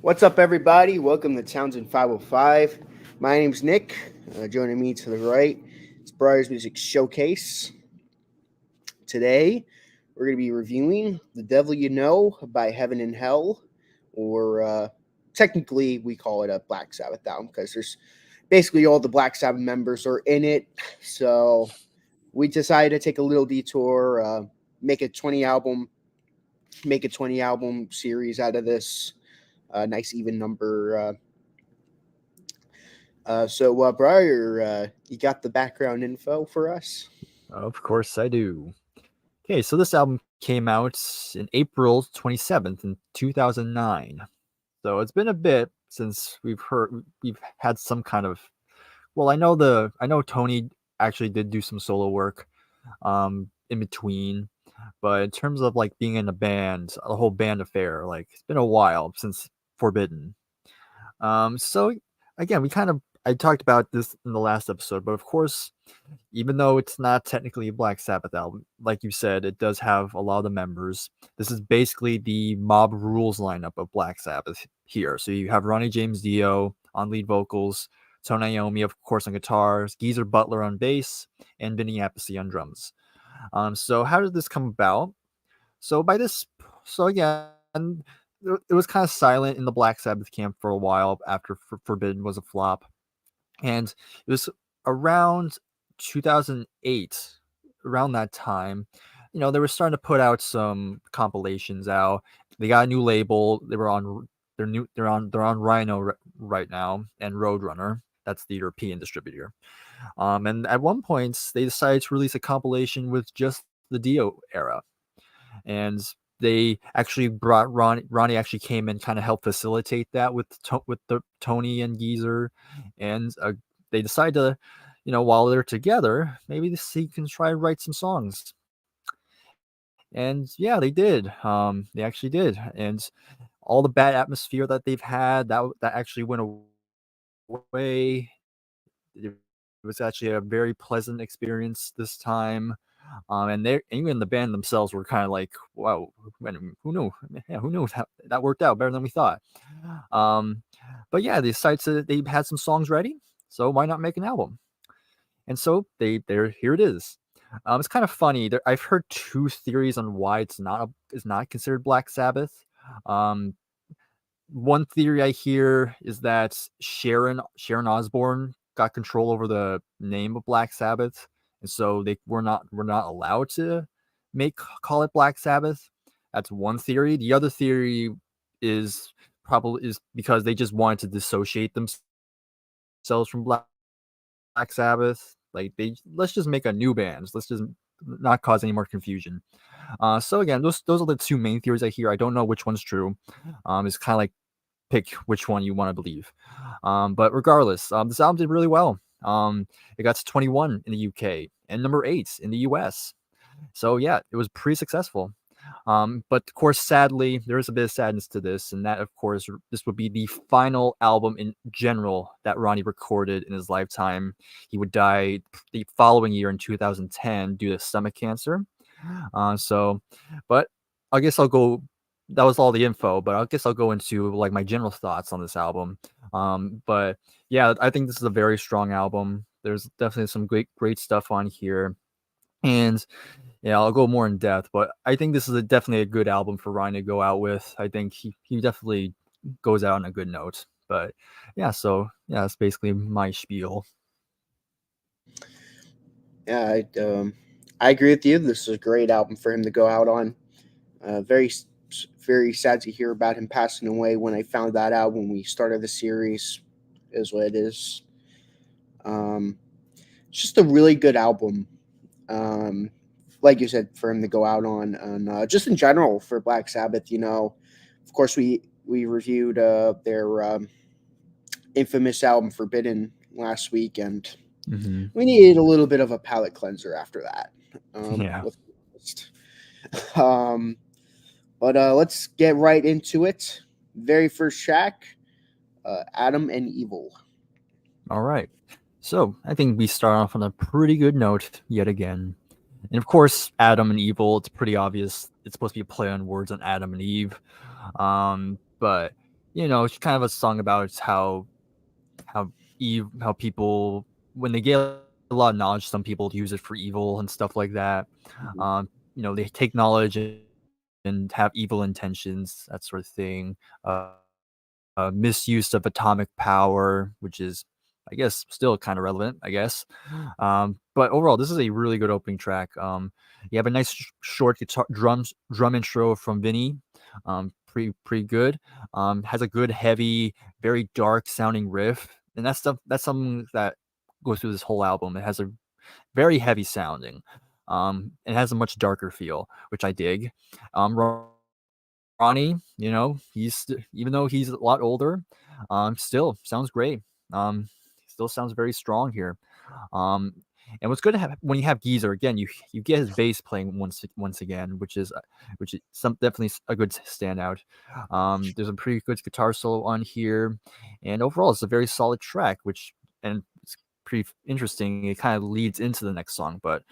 What's up, everybody? Welcome to Townsend 505. My name's Nick. Joining me to the right, it's Bryer's Music Showcase. Today, we're going to be reviewing The Devil You Know by Heaven and Hell, or technically, we call it a Black Sabbath album because there's basically all the Black Sabbath members are in it. So we decided to take a little detour, make a 20 album, make a 20 album series out of this. Nice even number. Bryer, you got the background info for us? Of course I do. Okay, so this album came out in April 27th in 2009. So it's been a bit since we've had some kind of I know Tony actually did do some solo work in between, but in terms of like being in a band, a whole band affair, like it's been a while since Forbidden. So again, we kind of I talked about this in the last episode, but of course, even though it's not technically a Black Sabbath album, like you said, it does have a lot of the members. This is basically the Mob Rules lineup of Black Sabbath here. So you have Ronnie James Dio on lead vocals, Tony Iommi, of course, on guitars, Geezer Butler on bass, and Vinny Appice on drums. So how did this come about? So by this, so again, it was kind of silent in the Black Sabbath camp for a while after Forbidden was a flop, and it was around 2008, around that time, they were starting to put out some compilations out. They got a new label. They're on Rhino right now and Roadrunner. That's the European distributor. And at one point, they decided to release a compilation with just the Dio era, and they actually brought Ronnie actually came and kind of helped facilitate that with the Tony and Geezer, and they decided to, while they're together, maybe he can try and write some songs. And yeah, they did. They actually did, and all the bad atmosphere that they've had that actually went away. It was actually a very pleasant experience this time. And even the band themselves were kind of like, wow, who knew? Yeah, who knew that worked out better than we thought. Um, but yeah, they decided they had some songs ready, so why not make an album? And so here it is. It's kind of funny. I've heard two theories on why is not considered Black Sabbath. Um, One theory I hear is that Sharon Osbourne got control over the name of Black Sabbath, and so were not allowed to make call it Black Sabbath. That's one theory. The other theory is probably is because they just wanted to dissociate themselves from Black Sabbath. Like let's just make a new band. Let's just not cause any more confusion. So again, those are the two main theories I hear. I don't know which one's true. It's kind of like pick which one you want to believe. But regardless, this album did really well. It got to 21 in the UK and number 8 in the US. So yeah, it was pretty successful. But of course, sadly, there is a bit of sadness to this, and that, of course, this would be the final album in general that Ronnie recorded in his lifetime. He would die the following year in 2010 due to stomach cancer. So, but I guess I'll go. That was all the info, but I guess I'll go into like my general thoughts on this album. But yeah, I think this is a very strong album. There's definitely some great stuff on here, and yeah, I'll go more in depth, but I think this is definitely a good album for Ryan to go out with. I think he definitely goes out on a good note. But yeah, so yeah, that's basically my spiel. Yeah, I agree with you. This is a great album for him to go out on. Very sad to hear about him passing away. When I found that out when we started the series, is what it is. Um, it's just a really good album. Um, like you said, for him to go out on, and just in general for Black Sabbath. Of course we reviewed their infamous album Forbidden last week, and Mm-hmm. we needed a little bit of a palate cleanser after that. Yeah. Let's be honest. Um, but let's get right into it. Very first track, Adam and Evil. All right. So I think we start off on a pretty good note yet again. And of course, Adam and Evil, it's pretty obvious. It's supposed to be a play on words on Adam and Eve. But it's kind of a song about how how people, when they get a lot of knowledge, some people use it for evil and stuff like that. Mhm. They take knowledge and have evil intentions, that sort of thing. Misuse of atomic power, which is, I guess, still kind of relevant, I guess. But overall, this is a really good opening track. You have a nice short guitar drum intro from Vinny. Pretty good. Has a good heavy, very dark sounding riff, and that's something that goes through this whole album. It has a very heavy sounding. It has a much darker feel, which I dig. Ronnie, even though he's a lot older, still sounds great. Still sounds very strong here. Um, and what's good to have when you have Geezer again, you get his bass playing once again, which is some definitely a good standout. There's a pretty good guitar solo on here, and overall it's a very solid track, and it's pretty interesting. It kind of leads into the next song, but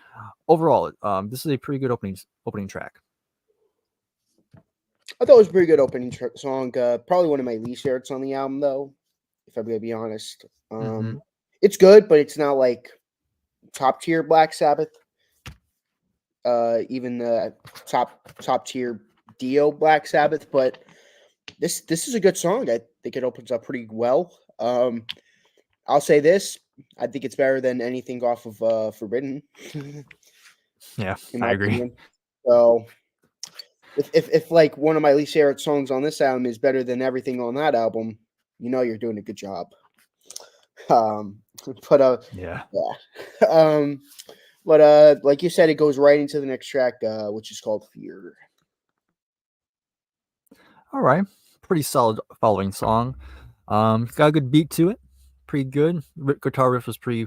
overall, this is a pretty good opening track. I thought it was a pretty good opening song. Probably one of my least favorites on the album, though, if I'm gonna be honest. Hmm. It's good, but it's not like top tier Black Sabbath. Even the top tier Dio Black Sabbath, but this is a good song. I think it opens up pretty well. I'll say this: I think it's better than anything off of Forbidden, in Yeah, I my agree. opinion. So if like one of my least favorite songs on this album is better than everything on that album, you're doing a good job. Um, but Yeah. yeah. But like you said, it goes right into the next track, which is called Fear. All right. Pretty solid following song. It's got a good beat to it. Pretty good. Guitar riff was pretty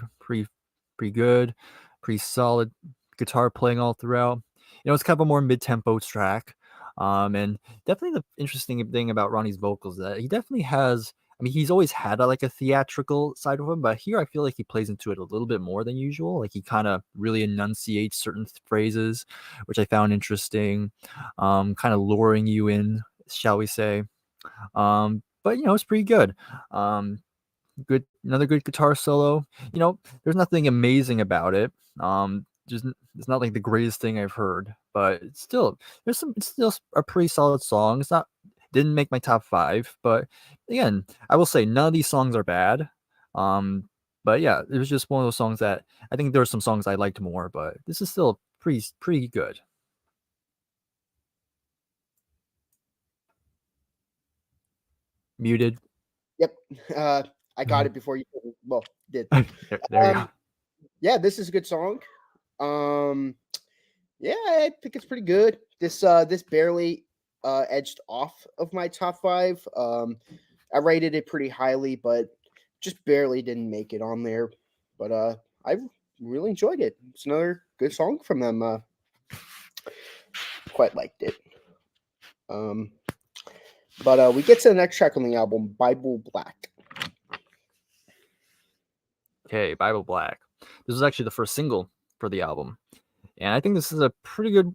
good. Pretty solid guitar playing all throughout. It's kind of a more mid-tempo track. And definitely the interesting thing about Ronnie's vocals is that he definitely has. I mean, he's always had like a theatrical side of him, but here I feel like he plays into it a little bit more than usual. Like he kind of really enunciates certain phrases, which I found interesting. Kind of luring you in, shall we say. But it's pretty good. Um, another good guitar solo. There's nothing amazing about it. Just it's not like the greatest thing I've heard, but it's still a pretty solid song. It's not didn't make my top 5, but again, I will say none of these songs are bad. Um, but yeah, it was just one of those songs that I think there were some songs I liked more, but this is still pretty good. Muted. Yep. I got it before you. Well, did. There you go. Um, yeah, this is a good song. Um, yeah, I think it's pretty good. This barely edged off of my top 5. I rated it pretty highly, but just barely didn't make it on there. But I really enjoyed it. It's another good song from them. Quite liked it. Um, but we get to the next track on the album, Bible Black. Okay, Bible Black. This was actually the first single for the album, and I think this is a pretty good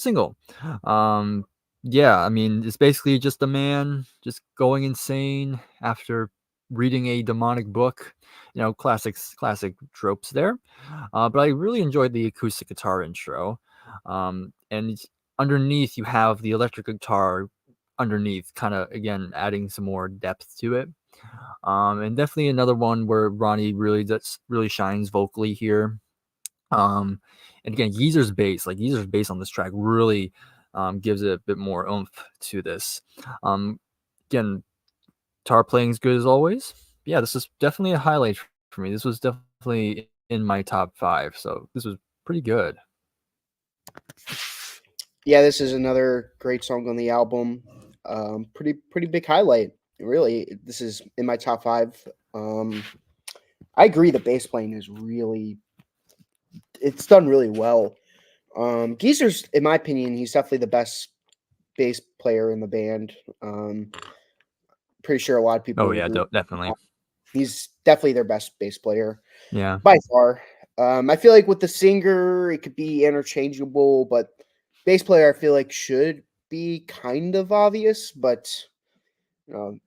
single. Um, yeah, I mean, it's basically just a man just going insane after reading a demonic book. Classic tropes there. But I really enjoyed the acoustic guitar intro, and underneath you have the electric guitar underneath, kind of again adding some more depth to it. And definitely another one where Ronnie really shines vocally here. Um, and again, Geezer's bass on this track really gives it a bit more oomph to this. Um, again, guitar playing is good as always. Yeah, this is definitely a highlight for me. This was definitely in my top 5, so this was pretty good. Yeah, this is another great song on the album. Pretty big highlight. Really, this is in my top 5. I agree. The bass playing is it's done really well. Geezer's, in my opinion, he's definitely the best bass player in the band. Pretty sure a lot of people Oh would yeah, agree. definitely. He's definitely their best bass player Yeah. by far. I feel like with the singer, it could be interchangeable, but bass player, I feel like should be kind of obvious. But you know,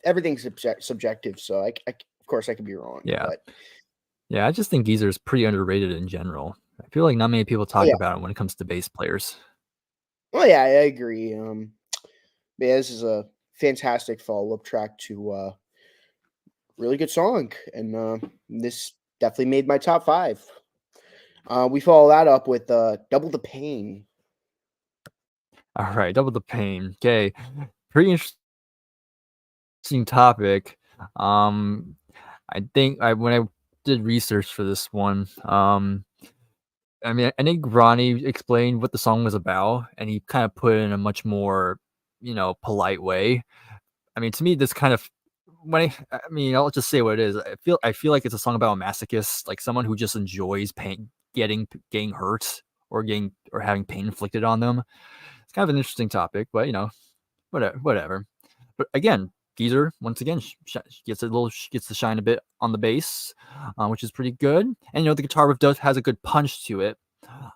everything's subjective. So of course I could be wrong, Yeah. but Yeah, I just think Geezer is pretty underrated in general. I feel like not many people oh talk yeah, about him when it comes to bass players. oh yeah, I agree. But yeah, this is a fantastic follow up track to really good song, and this definitely made my top five. We follow that up with Double the Pain. All right, Double the Pain. Okay, pretty interesting topic. Um, I think when I did research for this one, I mean, I think Ronnie explained what the song was about, and he kind of put it in a much more, polite way. I mean, to me, this kind of I mean, I'll just say what it is. I feel like it's a song about a masochist, like someone who just enjoys pain, getting hurt or having pain inflicted on them. It's kind of an interesting topic, but whatever. But again, Geezer once again gets to shine a bit on the bass, which is pretty good. And the guitar riff has a good punch to it.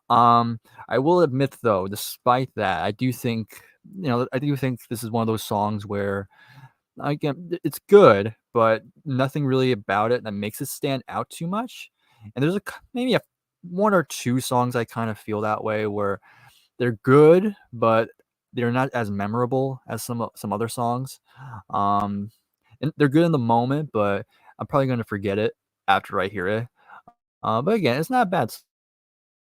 Um, I will admit though, despite that, I do think this is one of those songs where again it's good, but nothing really about it that makes it stand out too much. And there's maybe one or two songs I kind of feel that way where they're good, but they're not as memorable as some other songs. Um, and they're good in the moment, but I'm probably going to forget it after I hear it. But again, it's not a bad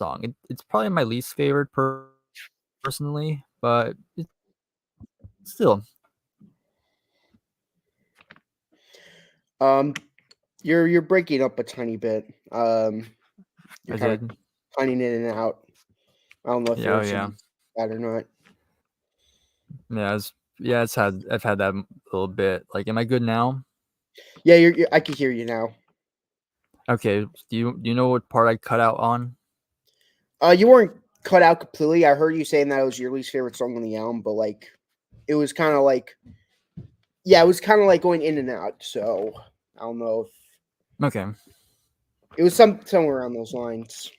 song. It's probably my least favorite personally, but it's still. Um, you're breaking up a tiny bit. You're I kind of did. cutting in and out. I don't know if Yeah, your oh, yeah, signal's bad or not. I've had that a little bit. Like, am I good now? Yeah, I can hear you now. Okay. Do you know what part I cut out on? You weren't cut out completely. I heard you saying that it was your least favorite song on the album, but like, it was kind of like, yeah, it was kind of like going in and out. So I don't know if Okay. it was somewhere around those lines.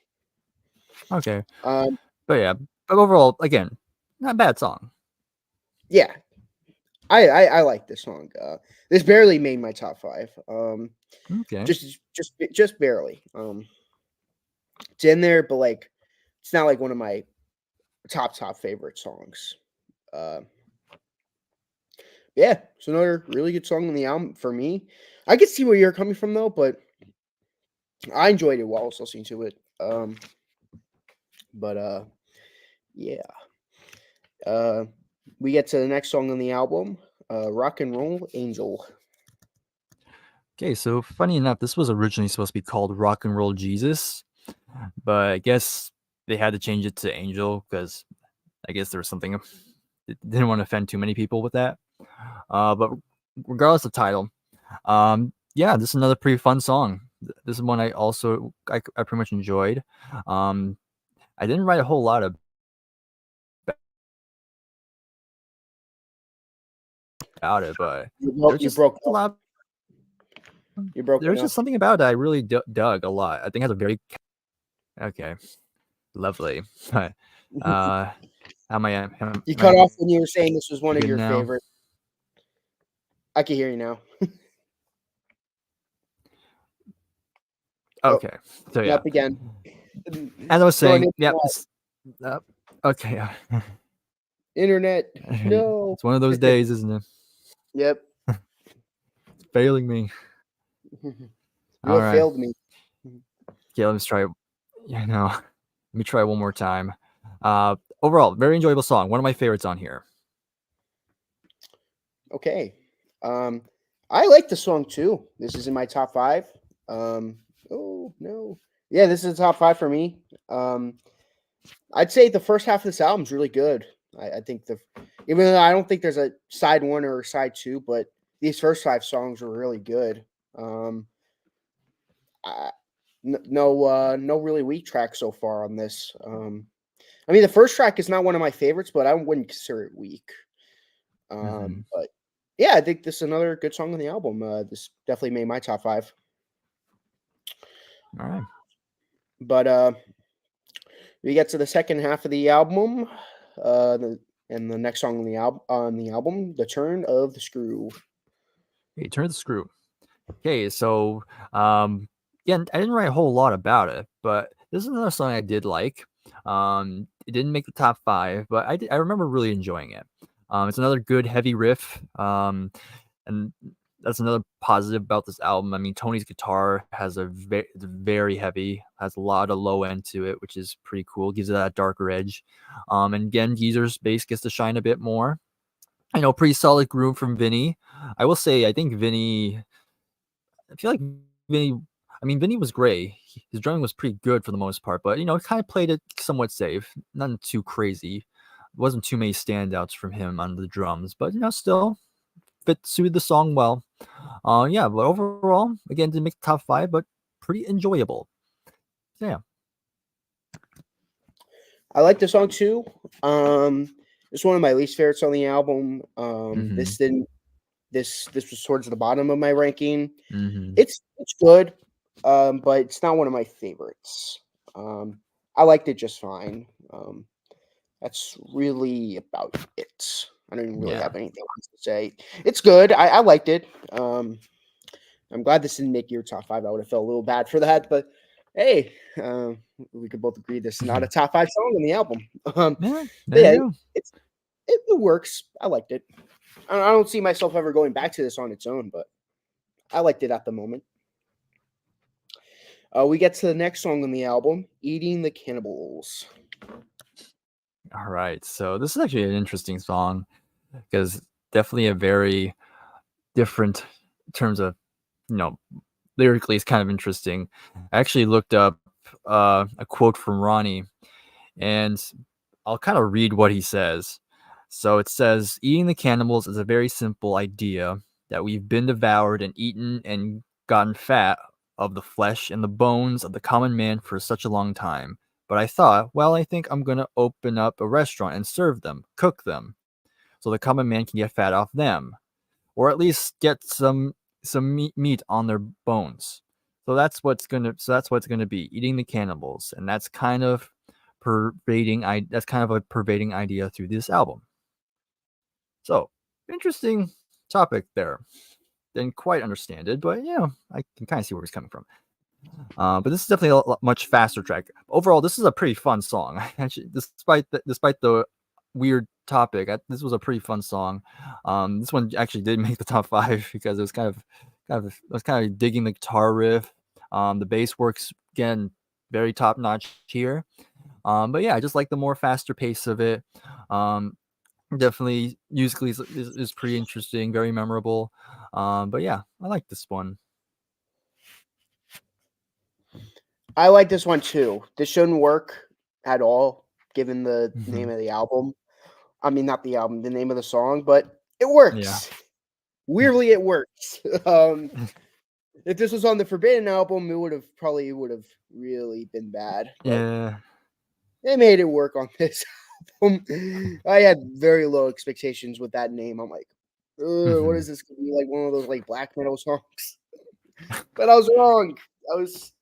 Okay. Um, But yeah, but overall, again, not a bad song. yeah, I like this song. This barely made my top five. Okay. Just barely. It's in there, but like, it's not like one of my top favorite songs. Uh, yeah, it's another really good song on the album for me. I could see where you're coming from though, but I enjoyed it while I was listening to it. But yeah. Uh, we get to the next song on the album, "Rock and Roll Angel." Okay, so funny enough, this was originally supposed to be called Rock and Roll Jesus, but I guess they had to change it to Angel because I guess there was something didn't want to offend too many people with that. But regardless of title, yeah, this is another pretty fun song. This is one I pretty much enjoyed. Um, I didn't write a whole lot about it, but there's You just broke a up. lot. You're broken There's up. just something about it I really dug a lot. I think it has a very okay, lovely. But uh, You am cut I off when you were saying this was one of good your now? favorites. I can hear you now. Oh, Okay, so yeah, up again. as I was Going saying, in and yep. out. Uh, okay, Internet. No. it's one of those days, isn't it? Yep. It's failing me. You All have right, failed me. okay, let's try. Yeah, no, let me try one more time. Overall, very enjoyable song. One of my favorites on here. Okay. I like the song too. This is in my top five. Oh no. Yeah, this is a top five for me. Um, I'd say the first half of this album is really good. I think even though I don't think there's a side one or a side two, but these first five songs were really good. Um, I, no really weak tracks so far on this. I mean, the first track is not one of my favorites, but I wouldn't consider it weak. Hmm. But yeah, I think this is another good song on the album. This definitely made my top five. All right. But we get to the second half of the album, and the next song on the album, "The Turn of the Screw." Hey, turn the screw. Okay, so yeah, I didn't write a whole lot about it, but this is another song I did like. It didn't make the top 5, but I remember really enjoying it. It's another good heavy riff. And that's another positive about this album. I mean, Tony's guitar has it's very heavy, has a lot of low end to it, which is pretty cool. Gives it that darker edge. And again, Geezer's bass gets to shine a bit more. I know, pretty solid groove from Vinny. I will say, I think Vinny. I feel like Vinny. I mean, Vinny was great. His drumming was pretty good for the most part, but kind of played it somewhat safe, nothing too crazy. Wasn't too many standouts from him on the drums, but still suited the song well. Yeah, but overall, again, didn't make the top 5, but pretty enjoyable. So, yeah. I like the song too. It's one of my least favorites on the album. Mm-hmm. This didn't. This was towards the bottom of my ranking. Mm-hmm. It's good, but it's not one of my favorites. I liked it just fine. That's really about it. I don't even really Yeah. have anything else to say. It's good. I liked it. I'm glad this didn't make your top 5. I would have felt a little bad for that, but hey, we could both agree this is not a top 5 song on the album. Yeah, But there yeah, you go. it works. I liked it. I don't see myself ever going back to this on its own, but I liked it at the moment. We get to the next song on the album, "Eating the Cannibals." All right. So this is actually an interesting song because definitely a very different in terms of, you know, lyrically it's kind of interesting. I actually looked up a quote from Ronnie, and I'll kind of read what he says. So it says, eating the cannibals is a very simple idea that we've been devoured and eaten and gotten fat of the flesh and the bones of the common man for such a long time. But I thought, well, I think I'm going to open up a restaurant and serve them, cook them, so the common man can get fat off them, or at least get some meat on their bones. So that's what's gonna be, eating the cannibals, and that's kind of that's kind of a pervading idea through this album. So interesting topic there. Didn't quite understand it, but I can kind of see where he's coming from. But this is definitely a much faster track. Overall, this is a pretty fun song. Actually, despite the weird topic, this was a pretty fun song. This one actually did make the top 5 because it was I was kind of digging the guitar riff. The bass works again very top notch here. But yeah, I just like the more faster pace of it. Definitely musically is pretty interesting, very memorable. But yeah, I like this one. I like this one too. This shouldn't work at all, given the Mm-hmm. name of the album. I mean, not the album, the name of the song, but it Yeah. works. Weirdly, it works. If this was on the Forbidden album, it would have really been bad. But Yeah. they made it work on this album. I had very low expectations with that name. I'm like, what Mhm. is this gonna be, like one of those like black metal songs? But I was wrong.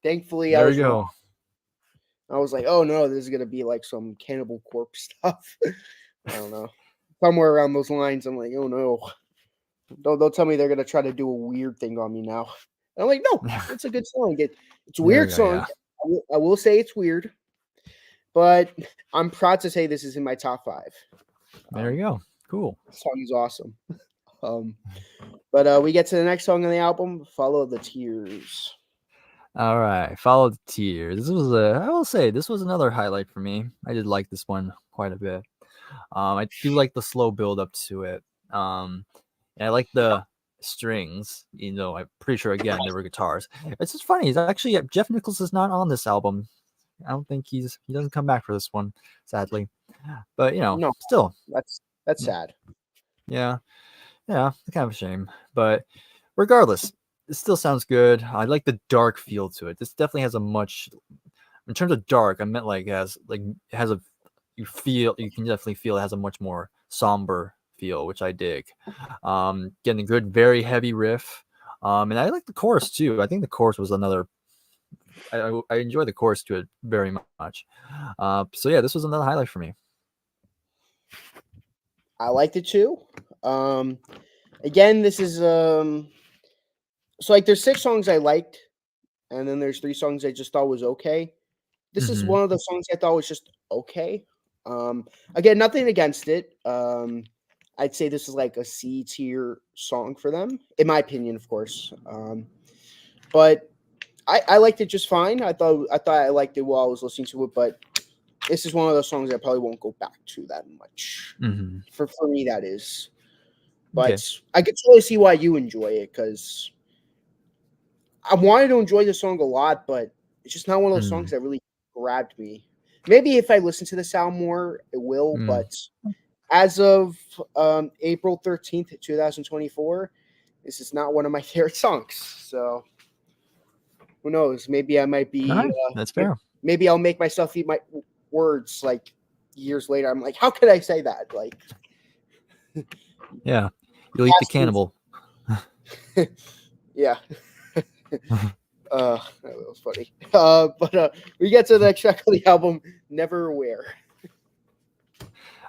Thankfully I There we was wrong. go. I was like, oh no, this is gonna be like some Cannibal Corpse stuff. I don't know. Somewhere around those lines, I'm like, oh no. Don't tell me they're gonna try to do a weird thing on me now. And I'm like, no, it's a good song. It's a There weird we go, song. yeah. I will say it's weird, but I'm proud to say this is in my top 5. There you go. Cool. The song is awesome. Um, but we get to the next song on the album, "Follow the Tears." Alright, Follow the Tears. I will say, this was another highlight for me. I did like this one quite a bit. I do like the slow build up to it. And I like the strings, I'm pretty sure, again, they were guitars. It's just funny, it's actually, Jeff Nichols is not on this album. I don't think he doesn't come back for this one, sadly. But, No, still, that's yeah, sad. yeah, yeah, kind of a shame. But regardless, it still sounds good. I like the dark feel to it. This definitely has a much, in terms of dark, I meant like it has a, you can definitely feel it has a much more somber feel, which I dig. Getting a good, very heavy riff. And I like the chorus too. I think the chorus was another. I enjoy the chorus to it very much. So yeah, this was another highlight for me. I liked it too. Um, Again, this is So like there's 6 songs I liked, and then there's 3 songs I just thought was okay. This is Mm-hmm. one of the songs I thought was just okay. Again, nothing against it. I'd say this is like a C tier song for them, in my opinion, of course. But I liked it just fine. I thought I liked it while I was listening to it, but this is one of those songs I probably won't go back to that much. Mm-hmm. For me, that is. Okay. But I could totally see why you enjoy it because I wanted to enjoy the song a lot, but it's just not one of those songs Mm. that really grabbed me. Maybe if I listen to this album more, it will. Mm. But as of April 13th, 2024, this is not one of my favorite songs. So who knows? Maybe I might All be. right, that's fair. Maybe I'll make myself eat my words like years later. I'm like, how could I say that? Like, Yeah, you'll eat the past proof. cannibal. Yeah. That was funny. But we get to the next track of the album, Never Aware.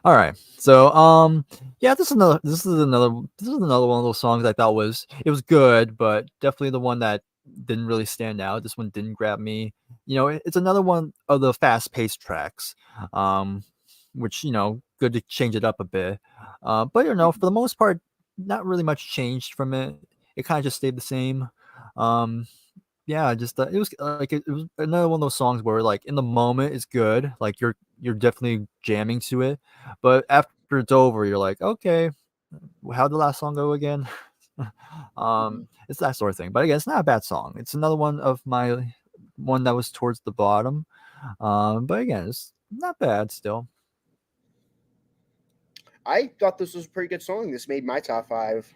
All right. So yeah, this is another one of those songs I thought was good, but definitely the one that didn't really stand out. This one didn't grab me. It's another one of the fast-paced tracks. Um which, good to change it up a bit. But for the most part, not really much changed from it. It kind of just stayed the same. Um yeah, just it was like it was another one of those songs where like in the moment it's good, like you're definitely jamming to it, but after it's over, you're like, okay, how'd the last song go again? Mhm. It's that sort of thing. But again, it's not a bad song. It's another one of my one that was towards the bottom. But again, it's not bad still. I thought this was a pretty good song. This made my top five.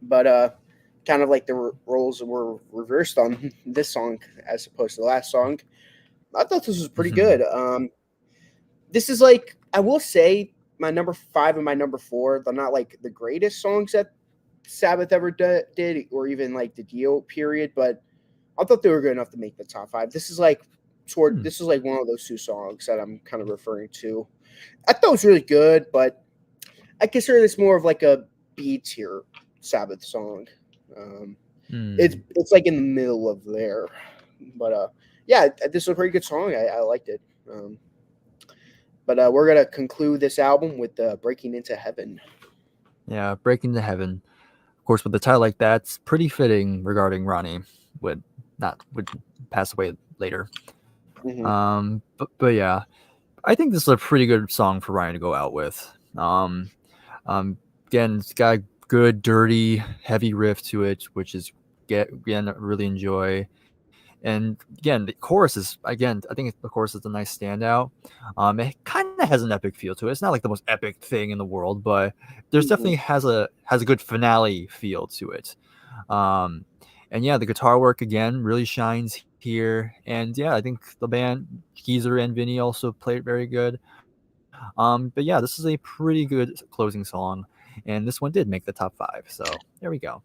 But kind of like the roles were reversed on this song as opposed to the last song. I thought this was pretty Hmm. good. This is like I will say my number five and my number four. They're not like the greatest songs that Sabbath ever did, or even like the Dio period, but I thought they were good enough to make the top five. Hmm. This is like one of those 2 songs that I'm kind of referring to. I thought it was really good, but I consider this more of like a B tier Sabbath song. Um, it's Hmm. it's like in the middle of there, but yeah, this is a pretty good song. I liked it. But we're gonna conclude this album with "Breaking Into Heaven." Yeah, Breaking to Heaven. Of course, with a title like that, it's pretty fitting regarding Ronnie would pass away later. Hmm. But yeah, I think this is a pretty good song for Ryan to go out with. Again, it's got a good, dirty, heavy riff to it, which is again really enjoy. And again, the chorus is again, I think the chorus is a nice standout. It kind of has an epic feel to it. It's not like the most epic thing in the world, but there's Hmm. definitely has a good finale feel to it. Um, and yeah, the guitar work again really shines here. And yeah, I think the band Geezer and Vinny also played very good. But yeah, this is a pretty good closing song, and this one did make the top 5. So there we go.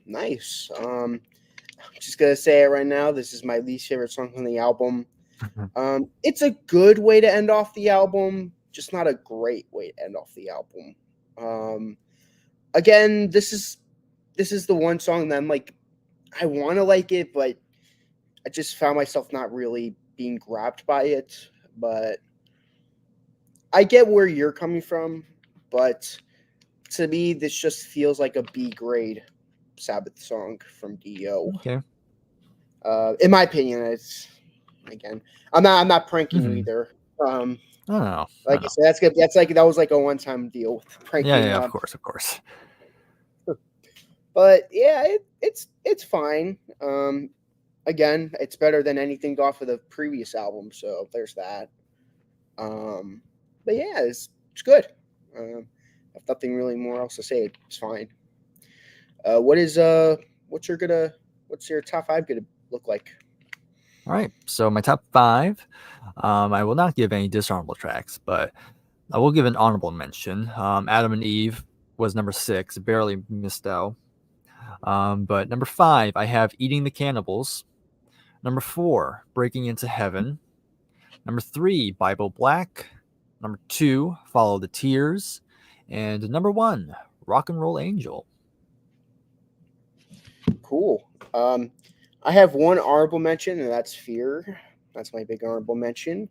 Nice. I'm just gonna say it right now. This is my least favorite song on the album. It's a good way to end off the album, just not a great way to end off the album. Um, Again, this is the one song that I'm like, I want to like it, but I just found myself not really being grabbed by it. But I get where you're coming from, but to me, this just feels like a B grade Sabbath song from Dio. Okay. In my opinion, it's again, I'm not pranking you Hmm. either. Um, I don't know. I like don't I know. said, that's good. That was like a one time deal with Yeah, pranking. yeah, of course, of course. But yeah, it's fine. Again, it's better than anything off of the previous album, so there's that. Um, but yeah, it's good. Um, I have nothing really more else to say. It's fine. What is what's your gonna what's your top five gonna look like? All right. So my top 5. I will not give any dishonorable tracks, but I will give an honorable mention. Adam and Eve was number 6, barely missed out. But number 5, I have Eating the Cannibals. Number 4, Breaking into Heaven. Number 3, Bible Black. Number 2, Follow the Tears. And number 1, Rock and Roll Angel. cool. I have one honorable mention, and that's Fear. That's my big honorable mention.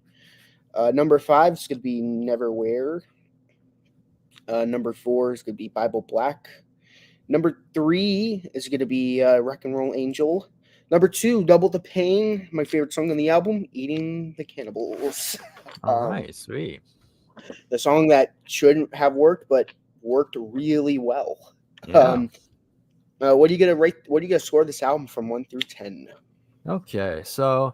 Number 5 is going to be Neverwhere. Number 4 is going to be Bible Black. Number 3 is going to be Rock and Roll Angel. Number 2, Double the Pain. My favorite song on the album, Eating the Cannibals. All right, sweet. The song that shouldn't have worked, but worked really well. Yeah. What are you gonna rate? What are you gonna score this album from 1 through 10? Okay, so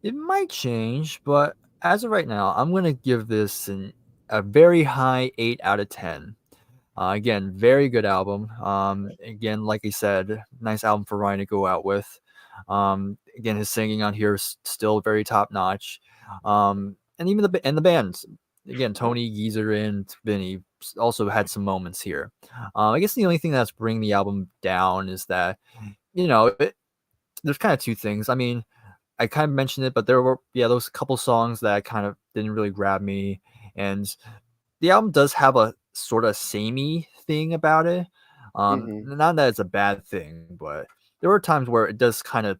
it might change, but as of right now, I'm gonna give this a very high 8 out of 10. Again, very good album. Again, like I said, nice album for Ryan to go out with. Again, his singing on here is still very top notch. And even the band, again, Tony, Geezer, and Vinny also had some moments here. I guess the only thing that's bringing the album down is that, there's kind of two things. I mean, I kind of mentioned it, but there were those couple songs that kind of didn't really grab me, and the album does have a sort of samey thing about it. Not that it's a bad thing, but there were times where it does kind of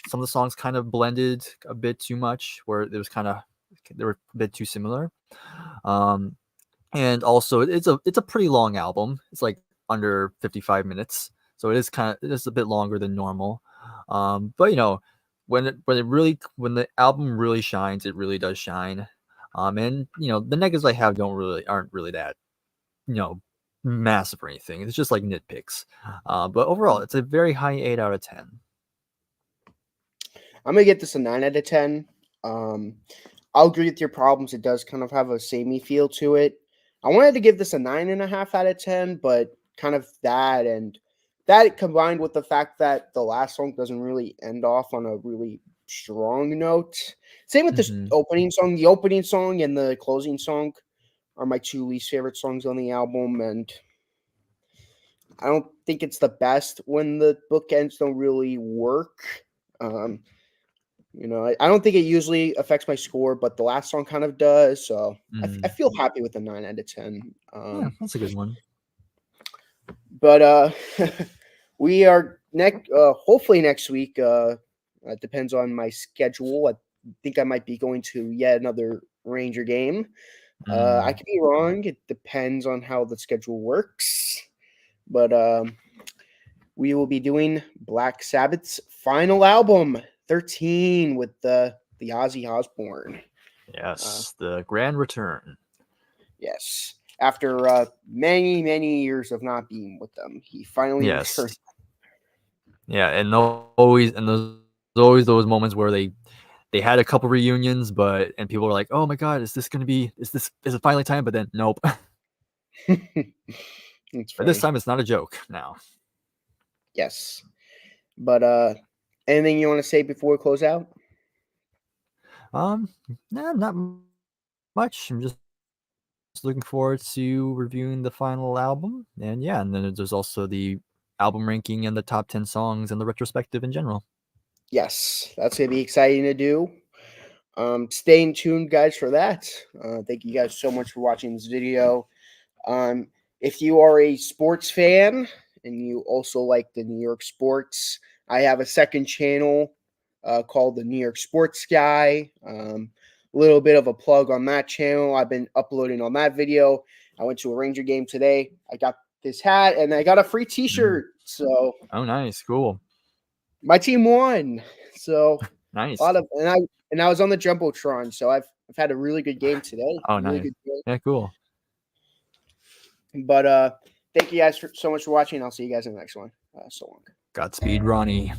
some of the songs kind of blended a bit too much, where it was they were a bit too similar. And also it's a pretty long album. It's like under 55 minutes, so it is a bit longer than normal. But when the album really shines, it really does shine. And the negatives I have aren't really that massive or anything. It's just like nitpicks. But overall, it's a very high 8 out of 10. I'm gonna get this a 9 out of 10. I'll agree with your problems. It does kind of have a samey feel to it. I wanted to give this a 9.5 out of 10, but kind of that combined with the fact that the last song doesn't really end off on a really strong note. Same with this opening song. The opening song and the closing song are my two least favorite songs on the album, and I don't think it's the best when the bookends don't really work. I don't think it usually affects my score, but the last song kind of does. So I feel happy with a 9 out of 10. Yeah, that's a good one. But we are hopefully next week. It depends on my schedule. I think I might be going to yet another Ranger game. I could be wrong. It depends on how the schedule works. But we will be doing Black Sabbath's final album, 13, with the Ozzy Osbourne. Yes, the grand return. Yes. After many, many years of not being with them, he finally returned. Yeah, and there's always those moments where they had a couple reunions, and people were like, "Oh my God, is it finally time?" But then nope. But this time it's not a joke now. Yes. But anything you want to say before we close out? Nah, not much. I'm just looking forward to reviewing the final album, and then there's also the album ranking and the top 10 songs and the retrospective in general. Yes, that's gonna be exciting to do. Stay tuned, guys, for that. Thank you guys so much for watching this video. If you are a sports fan and you also like the New York sports, I have a second channel called the New York Sports Guy. A little bit of a plug on that channel. I've been uploading on that video. I went to a Ranger game today. I got this hat and I got a free T-shirt. So, oh, nice, cool. My team won. So nice. And I was on the Jumbotron. So I've had a really good game today. Oh, really nice. Good game. Yeah, cool. But thank you guys so much for watching. I'll see you guys in the next one. So long. Godspeed, Ronnie.